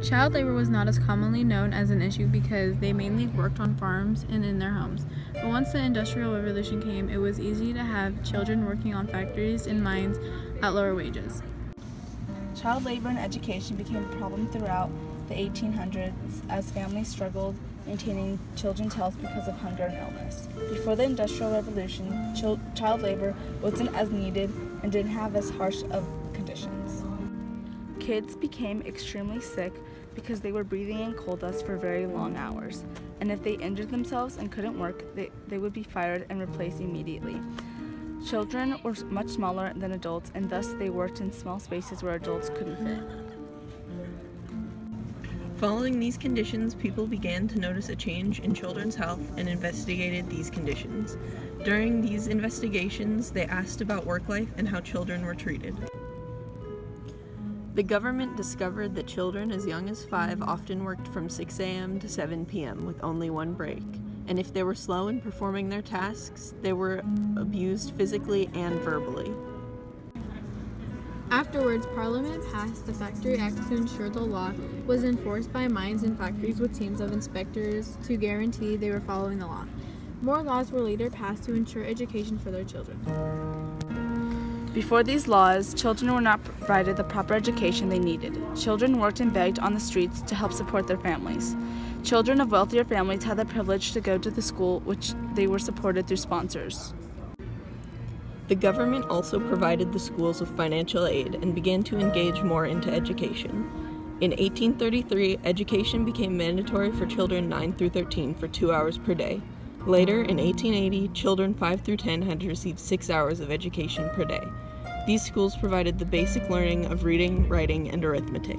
Child labor was not as commonly known as an issue because they mainly worked on farms and in their homes. But once the Industrial Revolution came, it was easy to have children working on factories and mines at lower wages. Child labor in education became a problem throughout the 1800s as families struggled maintaining children's health because of hunger and illness. Before the Industrial Revolution, child labor wasn't as needed and didn't have as harsh of conditions. Kids became extremely sick because they were breathing in coal dust for very long hours, and if they injured themselves and couldn't work, they would be fired and replaced immediately. Children were much smaller than adults, and thus they worked in small spaces where adults couldn't fit. Following these conditions, people began to notice a change in children's health and investigated these conditions. During these investigations, they asked about work life and how children were treated. The government discovered that children as young as 5 often worked from 6 a.m. to 7 p.m. with only one break, and if they were slow in performing their tasks, they were abused physically and verbally. Afterwards, Parliament passed the Factory Act to ensure the law was enforced by mines and factories with teams of inspectors to guarantee they were following the law. More laws were later passed to ensure education for their children. Before these laws, children were not provided the proper education they needed. Children worked and begged on the streets to help support their families. Children of wealthier families had the privilege to go to the school, which they were supported through sponsors. The government also provided the schools with financial aid and began to engage more into education. In 1833, education became mandatory for children 9 through 13 for 2 hours per day. Later, in 1880, children 5 through 10 had to receive 6 hours of education per day. These schools provided the basic learning of reading, writing, and arithmetic.